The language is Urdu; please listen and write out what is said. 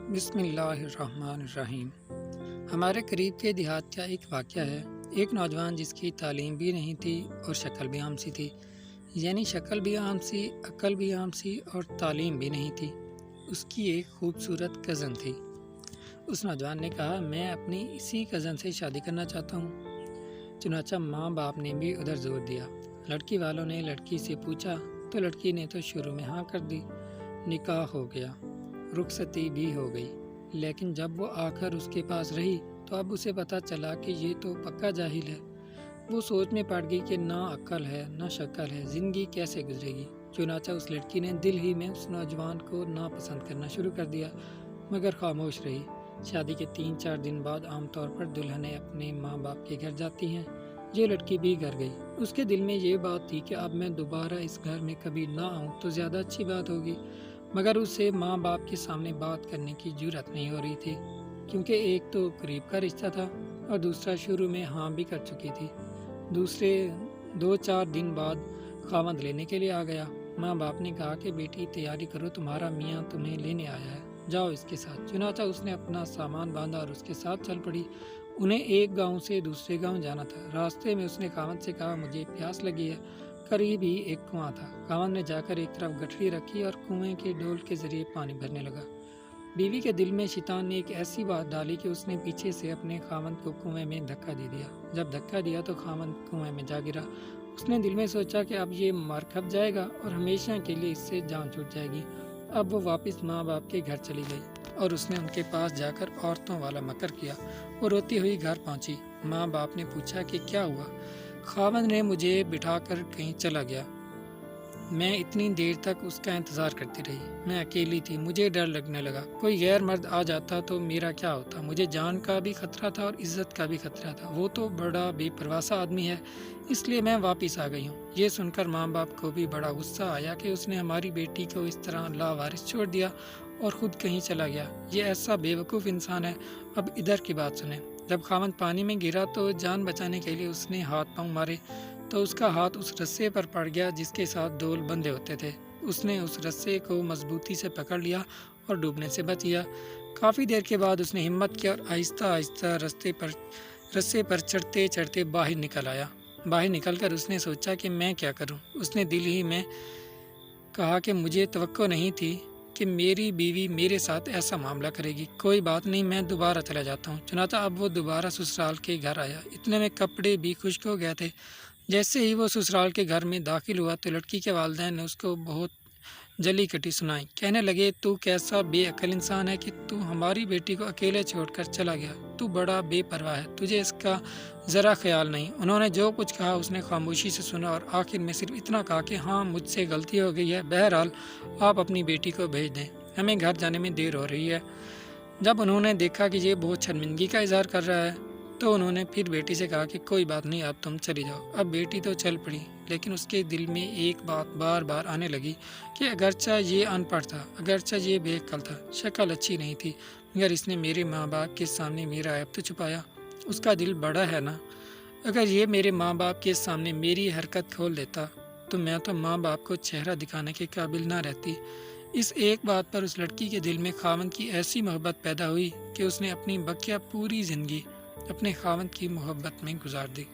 بسم اللہ الرحمن الرحیم۔ ہمارے قریب کے دیہات کا ایک واقعہ ہے۔ ایک نوجوان جس کی تعلیم بھی نہیں تھی اور شکل بھی عام سی تھی، یعنی شکل بھی عام سی، عقل بھی عام سی اور تعلیم بھی نہیں تھی۔ اس کی ایک خوبصورت کزن تھی۔ اس نوجوان نے کہا، میں اپنی اسی کزن سے شادی کرنا چاہتا ہوں۔ چنانچہ ماں باپ نے بھی ادھر زور دیا۔ لڑکی والوں نے لڑکی سے پوچھا تو لڑکی نے تو شروع میں ہاں کر دی۔ نکاح ہو گیا، رخصتی بھی ہو گئی، لیکن جب وہ آ کر اس کے پاس رہی تو اب اسے پتہ چلا کہ یہ تو پکا جاہل ہے۔ وہ سوچ میں پڑ گئی کہ نہ عقل ہے نہ شکل ہے، زندگی کیسے گزرے گی۔ چنانچہ اس لڑکی نے دل ہی میں اس نوجوان کو ناپسند کرنا شروع کر دیا، مگر خاموش رہی۔ شادی کے 3-4 دن بعد عام طور پر دلہنیں اپنے ماں باپ کے گھر جاتی ہیں۔ یہ لڑکی بھی گھر گئی۔ اس کے دل میں یہ بات تھی کہ اب میں دوبارہ اس گھر میں کبھی نہ آؤں تو زیادہ اچھی بات ہوگی، مگر اسے ماں باپ کے سامنے بات کرنے کی جرأت نہیں ہو رہی تھی، کیونکہ ایک تو قریب کا رشتہ تھا اور دوسرا شروع میں ہاں بھی کر چکی تھی۔ دوسرے 2-4 دن بعد خاوند لینے کے لیے آ گیا۔ ماں باپ نے کہا کہ بیٹی تیاری کرو، تمہارا میاں تمہیں لینے آیا ہے، جاؤ اس کے ساتھ۔ چنانچہ اس نے اپنا سامان باندھا اور اس کے ساتھ چل پڑی۔ انہیں ایک گاؤں سے دوسرے گاؤں جانا تھا۔ راستے میں اس نے خاوند سے کہا، مجھے پیاس لگی ہے۔ قریب ہی ایک کنواں تھا۔ خاوند نے جا کر ایک طرف گٹھڑی رکھی اور کنویں کے ڈول کے ذریعے پانی بھرنے لگا۔ بیوی کے دل میں شیطان نے ایک ایسی بات ڈالی کہ اس نے پیچھے سے اپنے خاوند کو کنویں میں دھکا دے دیا۔ جب دھکا دیا تو خاوند کنویں میں جا گرا۔ اس نے دل میں سوچا کہ اب یہ مر کھپ جائے گا اور ہمیشہ کے لیے اس سے جان چھوٹ جائے گی۔ اب وہ واپس ماں باپ کے گھر چلی گئی اور اس نے ان کے پاس جا کر عورتوں والا مکر کیا۔ وہ روتی ہوئی گھر پہنچی۔ ماں باپ نے پوچھا کہ کیا ہوا؟ خاوند نے مجھے بٹھا کر کہیں چلا گیا۔ میں اتنی دیر تک اس کا انتظار کرتی رہی۔ میں اکیلی تھی، مجھے ڈر لگنے لگا، کوئی غیر مرد آ جاتا تو میرا کیا ہوتا۔ مجھے جان کا بھی خطرہ تھا اور عزت کا بھی خطرہ تھا۔ وہ تو بڑا بے پرواہ سا آدمی ہے، اس لیے میں واپس آ گئی ہوں۔ یہ سن کر ماں باپ کو بھی بڑا غصہ آیا کہ اس نے ہماری بیٹی کو اس طرح لاوارث چھوڑ دیا اور خود کہیں چلا گیا۔ یہ ایسا بے وقوف انسان ہے۔ اب ادھر کی بات سنیں۔ جب خاوند پانی میں گرا تو جان بچانے کے لیے اس نے ہاتھ پاؤں مارے تو اس کا ہاتھ اس رسے پر پڑ گیا جس کے ساتھ ڈول بندھے ہوتے تھے۔ اس نے اس رسے کو مضبوطی سے پکڑ لیا اور ڈوبنے سے بچ گیا۔ کافی دیر کے بعد اس نے ہمت کی اور آہستہ آہستہ رسے پر چڑھتے چڑھتے باہر نکل آیا۔ باہر نکل کر اس نے سوچا کہ میں کیا کروں۔ اس نے دل ہی میں کہا کہ مجھے توقع نہیں تھی کہ میری بیوی میرے ساتھ ایسا معاملہ کرے گی۔ کوئی بات نہیں، میں دوبارہ چلا جاتا ہوں۔ چنانچہ اب وہ دوبارہ سسرال کے گھر آیا۔ اتنے میں کپڑے بھی خشک ہو گئے تھے۔ جیسے ہی وہ سسرال کے گھر میں داخل ہوا تو لڑکی کے والدین نے اس کو بہت جلی کٹی سنائی۔ کہنے لگے، تو کیسا بے عقل انسان ہے کہ تو ہماری بیٹی کو اکیلے چھوڑ کر چلا گیا۔ تو بڑا بے پرواہ ہے، تجھے اس کا ذرا خیال نہیں۔ انہوں نے جو کچھ کہا اس نے خاموشی سے سنا اور آخر میں صرف اتنا کہا کہ ہاں، مجھ سے غلطی ہو گئی ہے، بہرحال آپ اپنی بیٹی کو بھیج دیں، ہمیں گھر جانے میں دیر ہو رہی ہے۔ جب انہوں نے دیکھا کہ یہ بہت شرمندگی کا اظہار کر رہا ہے تو انہوں نے پھر بیٹی سے کہا کہ کوئی بات نہیں، اب تم چلی جاؤ۔ اب بیٹی تو چل پڑی، لیکن اس کے دل میں ایک بات بار بار آنے لگی کہ اگرچہ یہ ان پڑھ تھا، اگرچہ یہ بے عقل تھا، شکل اچھی نہیں تھی، مگر اس نے میرے ماں باپ کے سامنے میرا عیب تو چھپایا۔ اس کا دل بڑا ہے نا۔ اگر یہ میرے ماں باپ کے سامنے میری حرکت کھول دیتا تو میں تو ماں باپ کو چہرہ دکھانے کے قابل نہ رہتی۔ اس ایک بات پر اس لڑکی کے دل میں خاوند کی ایسی محبت پیدا ہوئی کہ اس نے اپنی بقیہ پوری زندگی اپنے خاوند کی محبت میں گزار دی۔